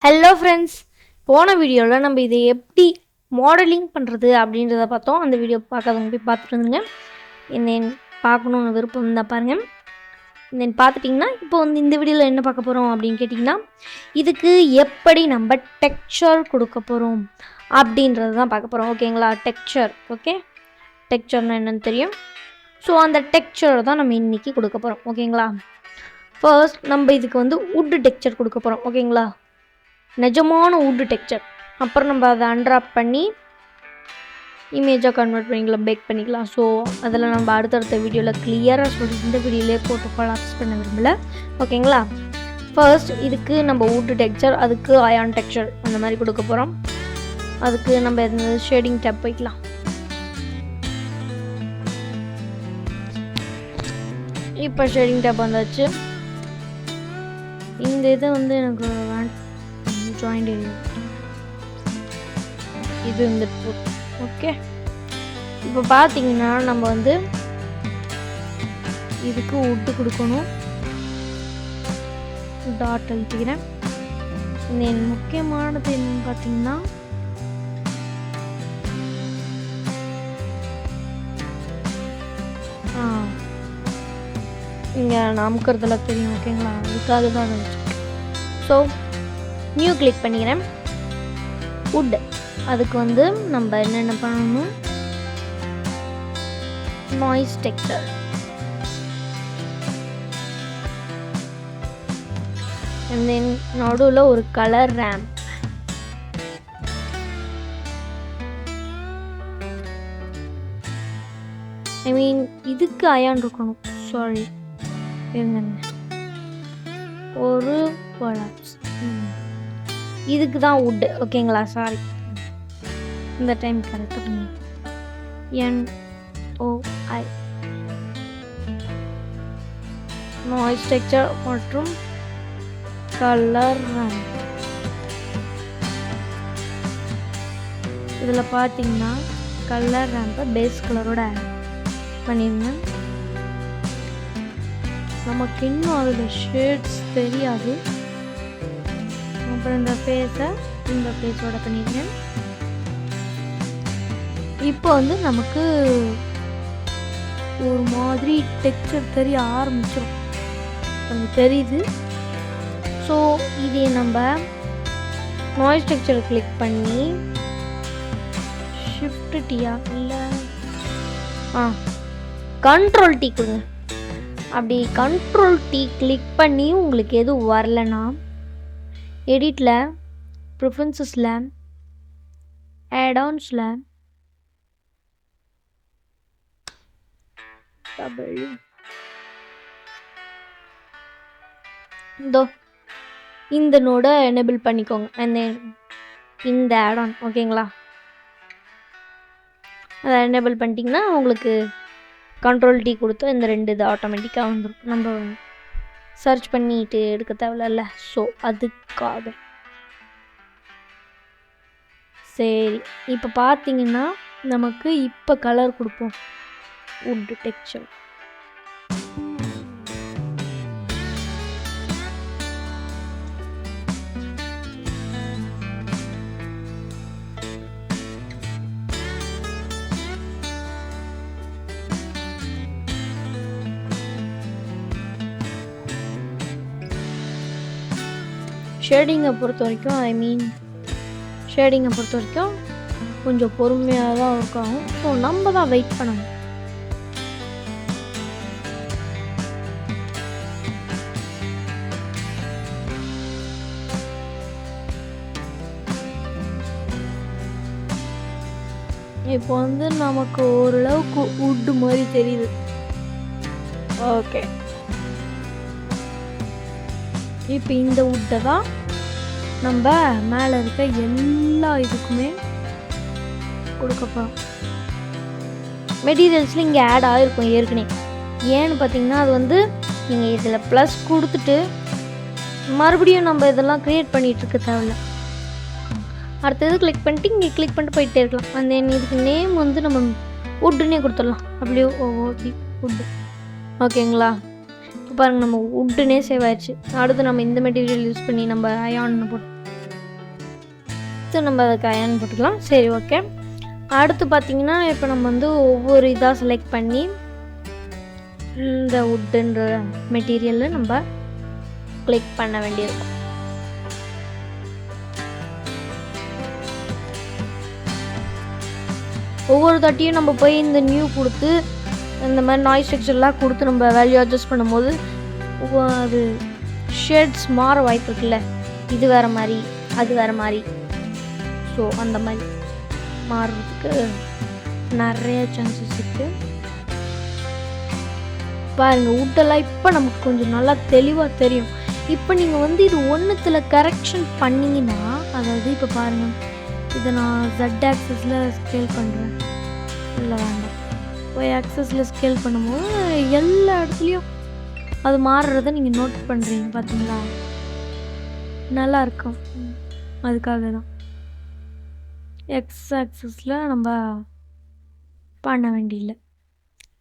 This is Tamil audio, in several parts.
ஹலோ ஃப்ரெண்ட்ஸ், போன வீடியோவில் நம்ம இதை எப்படி மாடலிங் பண்ணுறது அப்படின்றத பார்த்தோம். அந்த வீடியோ பார்க்காதவங்க போய் பார்த்துட்டு வந்துங்க. என்னென்னு பார்க்கணுன்னு விருப்பம் இருந்தால் பாருங்கள். என்னென்னு பார்த்துட்டிங்கன்னா இப்போ இந்த வீடியோவில் என்ன பார்க்க போகிறோம் அப்படின்னு கேட்டிங்கன்னா, இதுக்கு எப்படி நம்ம டெக்ஸ்சர் கொடுக்க போகிறோம் அப்படின்றது தான் பார்க்க போகிறோம். ஓகேங்களா? டெக்ஸ்சர். ஓகே, டெக்ஸ்சர்னால் என்னென்னு தெரியும். ஸோ அந்த டெக்ஸ்சர் தான் நம்ம இன்றைக்கி கொடுக்க போகிறோம். ஓகேங்களா? ஃபர்ஸ்ட் நம்ம இதுக்கு வுட்டு டெக்ஸ்சர் கொடுக்க போகிறோம். ஓகேங்களா? நிஜமான வுட்டு டெக்ஸ்சர். அப்புறம் நம்ம அதை அன்ராப் பண்ணி இமேஜாக கன்வெர்ட் பண்ணிக்கலாம், பேக் பண்ணிக்கலாம். ஸோ அதில் நம்ம அடுத்தடுத்த வீடியோவில் கிளியராக சொல்லி இந்த வீடியோவிலே போட்டு கொலாப்ஸ் பண்ண விரும்பலை. ஓகேங்களா? ஃபர்ஸ்ட் இதுக்கு நம்ம வுட்டு டெக்ஸ்சர், அதுக்கு அயான் டெக்ஸ்சர் அந்த மாதிரி கொடுக்க போகிறோம். அதுக்கு நம்ம இந்த ஷேடிங் டேப் போய்க்கலாம். இப்போ ஷேடிங் டேப் வந்தாச்சு. இந்த இது எனக்கு ஜாயிண்ட் ஏரியா இது வந்துட்டு. ஓகே, இப்போ பார்த்தீங்கன்னா நம்ம இதுக்கு வுட்டு கொடுக்கணும். டாட் அழுத்திக்கிறேன். இந்த முக்கியமானது என்னன்னு பார்த்தீங்கன்னா, இங்கே நான் அமுக்கிறதுலாம் தெரியும். ஓகேங்களா? அதுக்காக தான் இருந்துச்சு. ஸோ நியூ கிளிக் பண்ணிக்கிறேன். வுட், அதுக்கு நம்ம என்னென்ன பண்ணணும், நாய்ஸ் டெக்ஸ்சர். அண்ட் தென் நடுவில் ஒரு கலர் ரேம்ப். ஐ மீன் இதுக்கு அயான் இருக்கணும். சாரி, இருங்க, ஒரு கொலாப்ஸ். இதுக்கு தான் வுட்டு. ஓகேங்களா? சாரி, இந்த டைம் கரெக்டாக பண்ணி NOI நாய்ஸ் டெக்ஸ்சர் மற்றும் கலர் ரேம்ப். இதில் பார்த்தீங்கன்னா கலர் ரேம்பை பேஸ் கலரோட ஆட் பண்ணிடுங்க. நமக்கு இன்னும் அதில் ஷேட்ஸ் தெரியாது. அப்புறம் இந்த ஃபேஸை இந்த ஃபேஸோட பண்ணிடுறேன். இப்போ நமக்கு ஒரு மாதிரி டெக்ஸ்சர் தெரிய ஆரம்பிச்சிடும். கொஞ்சம் தெரியுது. ஸோ இதே நம்ம நாய்ஸ் டெக்ஸ்சரை கிளிக் பண்ணி ஷிஃப்ட் டீயா இல்லை கண்ட்ரோல் டீ கொடுங்க. அப்படி கண்ட்ரோல் டீ கிளிக் பண்ணி உங்களுக்கு எதுவும் வரலன்னா எடிட்டில், ப்ரிஃபரன்சஸில், ஆட்-ஆன்ஸில் இந்த நோடை எனேபிள் பண்ணிக்கோங்க. இந்த ஆட்-ஆன். ஓகேங்களா? அதை எனேபிள் பண்ணிட்டீங்கன்னா உங்களுக்கு கண்ட்ரோல் டீ கொடுத்தா இந்த ரெண்டு இது ஆட்டோமேட்டிக்காக வந்துடும். நம்ம சர்ச் பண்ணிட்டு எடுக்க தேவையில்ல. ஸோ அதுக்காக சரி. இப்போ பார்த்தீங்கன்னா நமக்கு இப்போ கலர் கொடுப்போம். Would texture. ஷேடிங்கை பொறுத்த வரைக்கும் கொஞ்சம் பொறுமையாக தான் ஒர்க் ஆகும். ஸோ நம்ம தான் வெயிட் பண்ணணும். இப்போ நமக்கு ஓரளவுக்கு வுட்டு மாதிரி தெரியுது. ஓகே, இப்போ இந்த வுட்டை தான் நம்ம மேலே இருக்க எல்லா இதுக்குமே கொடுக்க போகிறோம். மெட்டீரியல்ஸில் இங்கே ஆட் ஆகிருக்கும் ஏற்கனவே. ஏன்னு பார்த்தீங்கன்னா அது நீங்கள் இதில் ப்ளஸ் கொடுத்துட்டு மறுபடியும் நம்ம இதெல்லாம் க்ரியேட் பண்ணிகிட்ருக்க தேவையில்ல. அடுத்தது கிளிக் பண்ணிட்டு இங்கே கிளிக் பண்ணிட்டு போயிட்டே இருக்கலாம். அந்த இதுக்கு நேம் நம்ம வுட்டுன்னே கொடுத்துடலாம். அப்படியே வுட்டு. ஓகேங்களா? பாருங்கள், நம்ம வுட்டுனே சேவ் ஆயிடுச்சு. அடுத்து நம்ம இந்த மெட்டீரியல் யூஸ் பண்ணி நம்ம அயான் போட்டு அடுத்து நம்ம அதுக்கு அயன் போட்டுக்கலாம். சரி, ஓகே. அடுத்து பார்த்திங்கன்னா இப்போ நம்ம வந்து ஒவ்வொரு இதாக செலக்ட் பண்ணி இந்த வுட்டுன்ற மெட்டீரியலில் நம்ம கிளிக் பண்ண வேண்டியிருக்கும். ஒவ்வொரு தாட்டியும் நம்ம போய் இந்த நியூ கொடுத்து இந்த மாதிரி நாய்ஸ் டெக்ஸ்சர்லாம் கொடுத்து நம்ம வேல்யூ அட்ஜஸ்ட் பண்ணும்போது அது ஷேட்ஸ் மாற வாய்ப்பு இருக்குல்ல. இது வேறு மாதிரி, அது வேறு மாதிரி. ஸோ அந்த மாதிரி மாறுறதுக்கு நிறைய சான்சஸ் இருக்குது. பாருங்கள், வுட்டெல்லாம் இப்போ நமக்கு கொஞ்சம் நல்லா தெளிவாக தெரியும். இப்போ நீங்கள் வந்து இது ஒன்றுத்தில் கரெக்ஷன் பண்ணிங்கன்னா, அதாவது இப்போ பாருங்கள், இதை நான் Z ஆக்சஸில் ஸ்கேல் பண்ணுறேன். இல்லை வேண்டாம், Y ஆக்சஸில் ஸ்கேல் பண்ணும்போது எல்லா இடத்துலையும் அது மாறுறத நீங்கள் நோட் பண்ணுறீங்க. பார்த்தீங்களா, நல்லா இருக்கும். அதுக்காக தான் X ஆக்சஸில் நம்ம பண்ண வேண்டியில்லை.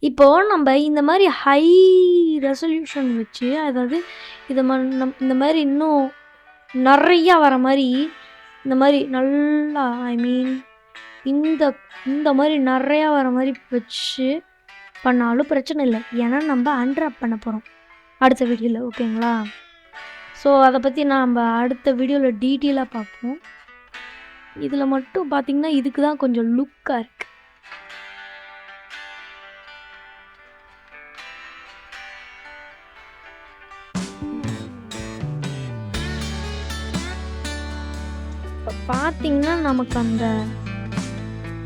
இப்போது நம்ம இந்த மாதிரி ஹை ரெசல்யூஷன் வச்சு, அதாவது இதை இந்த மாதிரி இன்னும் நிறையா வர மாதிரி, இந்த மாதிரி நல்லா இந்த மாதிரி நிறையா வர மாதிரி வச்சு பண்ணாலும் பிரச்சனை இல்லை. ஏன்னா நம்ம அன்ராப் பண்ண போகிறோம் அடுத்த வீடியோவில். ஓகேங்களா? ஸோ அதை பற்றி நம்ம அடுத்த வீடியோவில் டீட்டெயிலாக பார்ப்போம். இதில் மட்டும் பார்த்திங்கன்னா இதுக்கு தான் கொஞ்சம் லுக்காக இருக்குது. இப்போ பார்த்தீங்கன்னா நமக்கு அந்த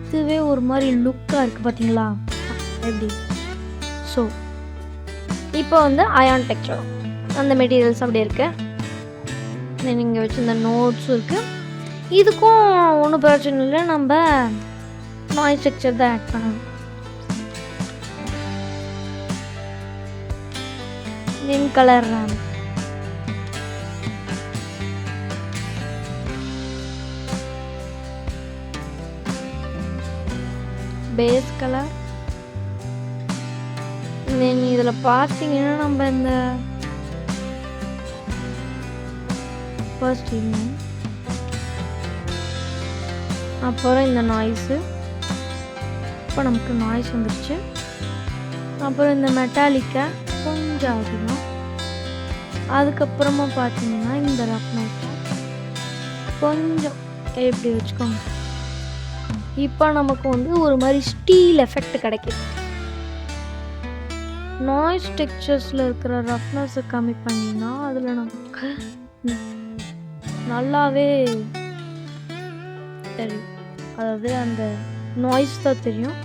இதுவே ஒரு மாதிரி லுக்காக இருக்குது. பார்த்தீங்களா எப்படி? ஸோ இப்போ வந்து அயான் டெக்ஸ்சர் அந்த மெட்டீரியல்ஸ் அப்படி இருக்குது. நீங்கள் வச்சுருந்த நோட்ஸும் இருக்குது. இதுக்கும் ஒன்றும் பிரச்சனை இல்லை, நம்ம நாய்ஸ் டெக்ஸ்சர் தான் ஆட் பண்ணணும். தென் கலர் ரேம், பேஸ் கலர். தென் இதில் பார்த்தீங்கன்னா நம்ம இந்த ஃபர்ஸ்ட் ஈவினிங், அப்புறம் இந்த நாய்ஸு. இப்போ நமக்கு நாய்ஸ் வந்துருச்சு. அப்புறம் இந்த மெட்டாலிக்கை கொஞ்சம் அதிகம். அதுக்கப்புறமா பார்த்தீங்கன்னா இந்த ரஃப்னஸ் கொஞ்சம் எப்படி வச்சுக்கோங்க. இப்போ நமக்கு வந்து ஒரு மாதிரி ஸ்டீல் எஃபெக்ட் கிடைக்கிது. நாய்ஸ் டெக்ஸ்சர்ஸில் இருக்கிற ரஃப்னஸை கம்மி பண்ணினா அதில் நமக்கு நல்லாவே தெரியும். அதாவது அந்த நாய்ஸ் தான் தெரியும்,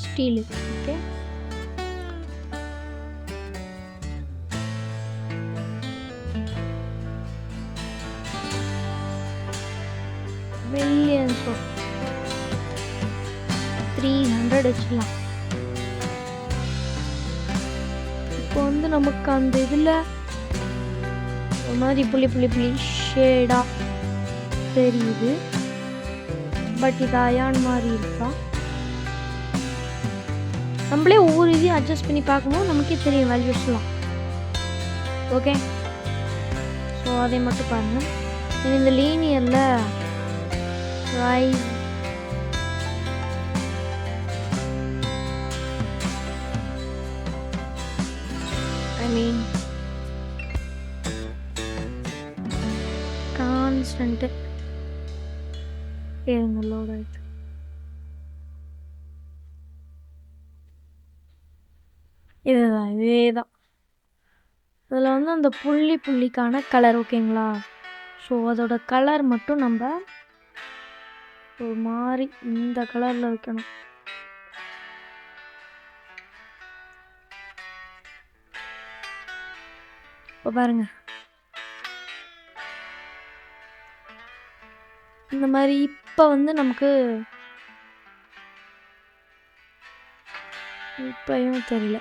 ஸ்டீலு. ஓகே, மில்லியன்ஸ் ஆஃப் 300 வச்சுக்கலாம். இப்போ வந்து நமக்கு அந்த இதில் ஒரு மாதிரி புள்ளி புள்ளி புள்ளி ஷேடாக தெரியுது. பட் இது அயான் மாதிரி இருக்கா? நம்மளே ஒவ்வொரு இதையும் அட்ஜஸ்ட் பண்ணி பார்க்கும்போது நமக்கே தெரியும் வேல்யூஸ்லாம். ஓகே, ஸோ அதை மட்டும் பாருங்கள். இந்த லீனியரில் ரைஸ் கான்ஸ்டன்ட்டு லோட் ஆயிடுச்சு. இதுதான், இதே தான். இதில் வந்து அந்த புள்ளி புள்ளிக்கான கலர். ஓகேங்களா? ஸோ அதோட கலர் மட்டும் நம்ம ஒரு மாதிரி இந்த கலரில் வைக்கணும். இப்போ பாருங்க, இந்த மாதிரி. இப்போ வந்து நமக்கு இப்பயும் தெரியல.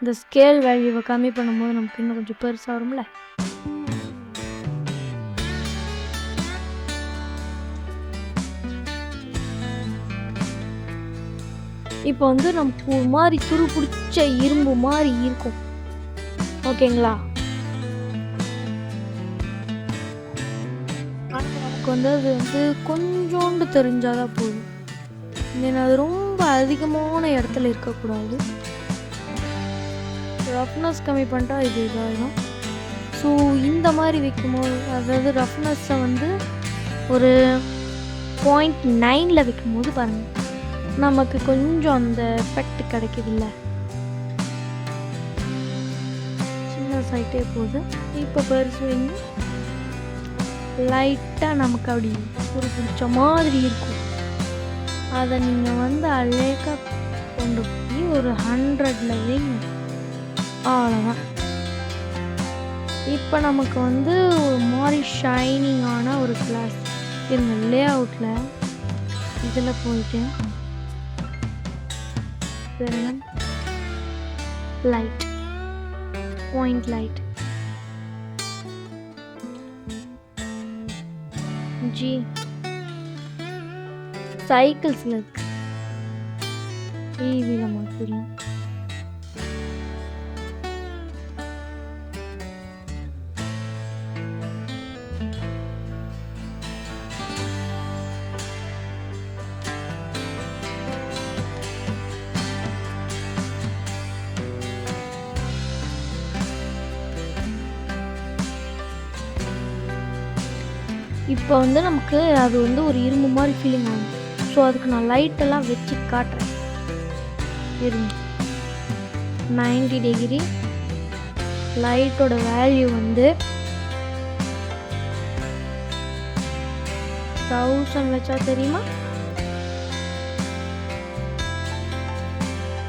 இந்த ஸ்கேல் வேல்யூவை கம்மி பண்ணும்போது நமக்கு இன்னும் கொஞ்சம் பெருசாக வரும்ல. இப்போ வந்து நமக்கு ஒரு மாதிரி துரு பிடிச்ச இரும்பு மாதிரி இருக்கும். ஓகேங்களா? நமக்கு வந்து அது வந்து கொஞ்சோண்டு தெரிஞ்சாதான் போதும். ஏன்னா அது ரொம்ப அதிகமான இடத்துல இருக்கக்கூடாது. ரஃப்னஸ் கம்மி பண்ணிட்டா இது இதாகிடும். ஸோ இந்த மாதிரி வைக்கும்போது, அதாவது ரஃப்னஸை வந்து ஒரு 0.9 வைக்கும்போது பாருங்கள், நமக்கு கொஞ்சம் அந்த எஃபெக்ட் கிடைக்குதுல்ல. சின்ன சைட்டே போகுது. இப்போ பெருசு வைங்க, லைட்டாக நமக்கு அப்படி ஒரு பிடிச்ச மாதிரி இருக்கும். அதை நீங்கள் வந்து அழகாக கொண்டு போய் ஒரு 100ல் வைங்க, அவ்வளோதான். இப்போ நமக்கு வந்து ஒரு மாதிரி ஷைனிங்கான ஒரு கிளாஸ் இருங்க. லே அவுட்டில் இதில் போயிட்டு லைட், பாயிண்ட் லைட், ஜி சைக்கிள்ஸில் இருக்கு, டிவியில் மாற்றிடலாம். இப்போ வந்து நமக்கு அது வந்து ஒரு இரும்பு மாதிரி ஃபீலிங் ஆகும். ஸோ அதுக்கு நான் லைட்டெல்லாம் வச்சு காட்டுறேன். இருங்க, 90 டிகிரி லைட்டோட வேல்யூ வந்து 1000 வச்சா தெரியுமா?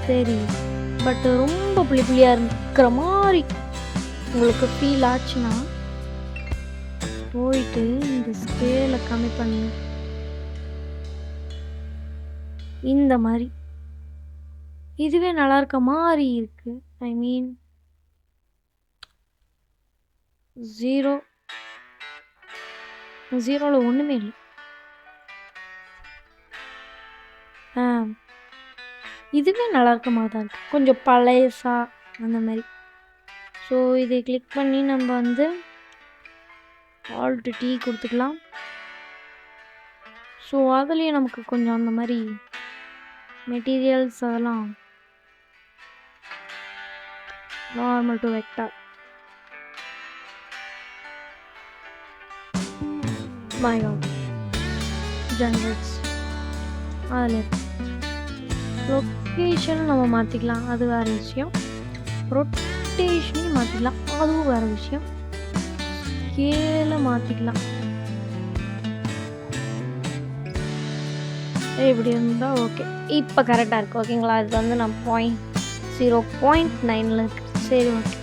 சரி, பட் ரொம்ப புளி புளியாக இருக்கிற மாதிரி உங்களுக்கு ஃபீல் ஆச்சுன்னா போயிட்டு இந்த ஸ்கேலை கம்மி பண்ணி இந்த மாதிரி இதுவே நல்லா இருக்க மாதிரி இருக்கு. ஐ மீன் 0ல ஒன்றுமே இல்லை. இதுவே நல்லா இருக்க மாதிரி தான் இருக்கு, கொஞ்சம் பழையசா அந்த மாதிரி. ஸோ இதை கிளிக் பண்ணி நம்ம வந்து Alt T கொடுத்துக்கலாம். ஸோ அதுலேயே நமக்கு கொஞ்சம் அந்த மாதிரி மெட்டீரியல்ஸ் அதெல்லாம் normal to vector, my god, generates, அதில் லொக்கேஷன் நம்ம மாற்றிக்கலாம், அது வேறு விஷயம். ரொட்டேஷனையும் மாற்றிக்கலாம், அதுவும் வேறு விஷயம். ஸ்கேலை மாற்றிக்கலாம். இப்படி இருந்தால் ஓகே. இப்போ கரெக்டாக இருக்குது ஓகேங்களா. இது வந்து நம்ம 0.9ல் இருக்குது. சரி ஓகே,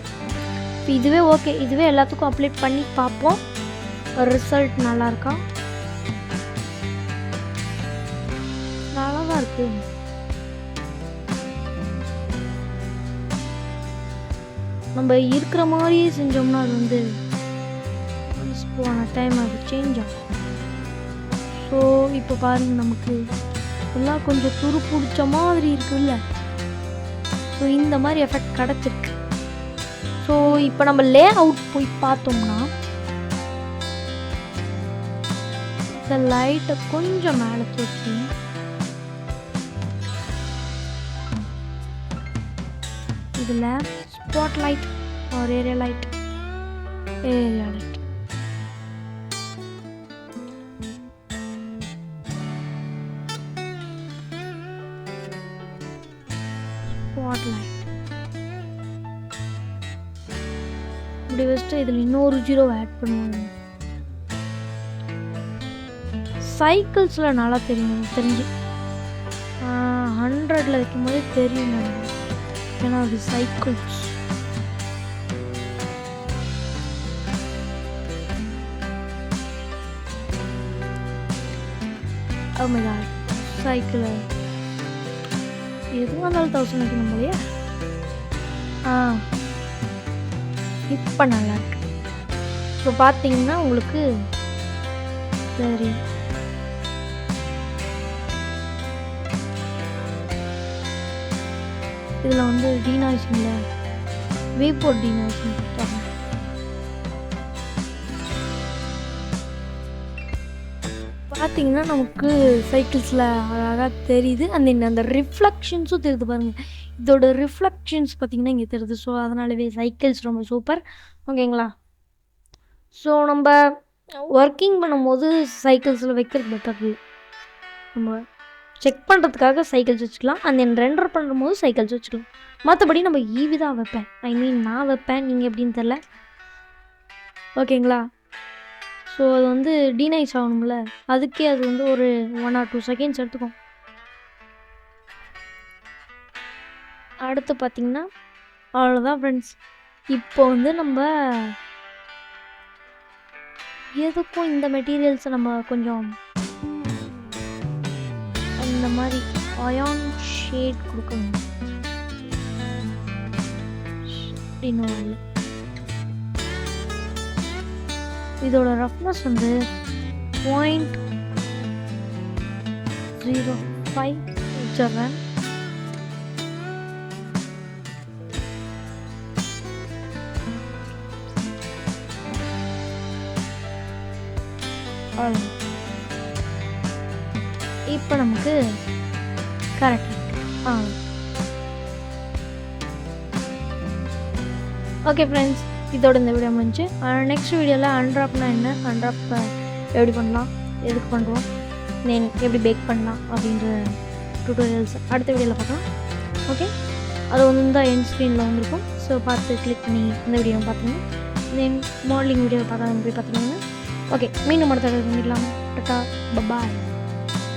இப்போ இதுவே ஓகே. இதுவே எல்லாத்துக்கும் அப்ளை பண்ணி பார்ப்போம், ரிசல்ட் நல்லா இருக்கா. நல்லா தான் இருக்குது. நம்ம இருக்கிற மாதிரியே செஞ்சோம்னா அது வந்து போன டைம் அது சேஞ்ச் ஆகும். ஸோ இப்போ பாருங்கள், நமக்கு எல்லாம் கொஞ்சம் துரு பிடிச்ச மாதிரி இருக்குல்ல. ஸோ இந்த மாதிரி எஃபெக்ட் கிடச்சிருக்கு. ஸோ இப்போ நம்ம லே அவுட் போய் பார்த்தோம்னா இந்த லைட்டை கொஞ்சம் மேலே தூக்கி இதில் ஸ்பாட் லைட் ஒரு ஏரியா லைட் இப்படி வச்சுட்டு இதில் இன்னொரு 0 ஆட் பண்ணுவாங்க. சைக்கிள்ஸில் நல்லா தெரியும், தெரிஞ்சு 100ல் வைக்கும் போதே தெரியும் எனக்கு, ஏன்னா அது சைக்கிள்ஸ். சைக்கிள் எதுவும் இருந்தாலும் 1000 வைக்கணும் போலையா. இப்போ நல்லா இருக்கு. இப்போ பார்த்தீங்கன்னா உங்களுக்கு சரி, இதில் வந்து டீனாய்ஸிங்கில் வேப்போர்ட் டீனாய்ஸிங் கொடுத்தாங்க. பார்த்தீங்கன்னா நமக்கு சைக்கிள்ஸில் அழகாக தெரியுது. அந்த ரிஃப்ளெக்ஷன்ஸும் தெரியுது பாருங்கள். இதோட ரிஃப்ளெக்ஷன்ஸ் பார்த்திங்கன்னா இங்கே தெரியுது. ஸோ அதனாலவே சைக்கிள்ஸ் ரொம்ப சூப்பர். ஓகேங்களா? ஸோ நம்ம ஒர்க்கிங் பண்ணும்போது சைக்கிள்ஸில் வைக்கிறது பெட்டர். நம்ம செக் பண்ணுறதுக்காக சைக்கிள்ஸ் வச்சுக்கலாம். ரெண்டர் பண்ணும்போது சைக்கிள்ஸ் வச்சுக்கலாம். மற்றபடி நம்ம ஈவி தான் வைப்பேன். ஐ மீன் நான் வைப்பேன், நீங்கள் எப்படின்னு தெரில. ஓகேங்களா? ஸோ அது வந்து டீனைஸ் ஆகணும்ல, அதுக்கே அது வந்து ஒரு 1 or 2 செகண்ட்ஸ் எடுத்துக்கும். அடுத்து பார்த்திங்கன்னா அவ்வளோதான் ஃப்ரெண்ட்ஸ். இப்போ வந்து நம்ம எதுக்கும் இந்த மெட்டீரியல்ஸை நம்ம கொஞ்சம் இந்த மாதிரி அயான் ஷேட் கொடுக்கணும் அப்படின்னு. இதோட ரஃப்னஸ் வந்து 0.05 வச்சிடுறேன். இப்போ நமக்கு கரெக்ட். ஓகே ஃப்ரெண்ட்ஸ், இதோட இந்த வீடியோ முடிஞ்சு. நெக்ஸ்ட் வீடியோவில் அன்ட்ராப்னா என்ன, அன்ட்ராப் எப்படி பண்ணலாம், எதுக்கு பண்ணுறோம், தென் எப்படி பேக் பண்ணலாம் அப்படின்ற டுட்டோரியல்ஸ் அடுத்த வீடியோவில் பார்க்கலாம். ஓகே, அது வந்து தான் என் ஸ்க்ரீனில் வந்திருக்கும். ஸோ பார்த்து கிளிக் பண்ணி இந்த வீடியோ பார்த்துங்க. தென் மாடலிங் வீடியோ போய் பார்த்துக்கோங்க. ஓகே, மீண்டும் அடுத்த வீடியோ பண்ணிடலாம். டாடா பபாய்.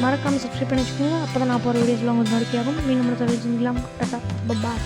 மறக்காமல் சப்ஸ்கிரைப் பண்ணி வச்சுக்கோங்க. அப்போ தான் நான் போகிற வீடியோஸில் உங்களுக்கு நோட்டிஃபிகேஷன் ஆகும். மீண்டும் அடுத்த வீடியோ செஞ்சிடலாம். டாடா பபாய்.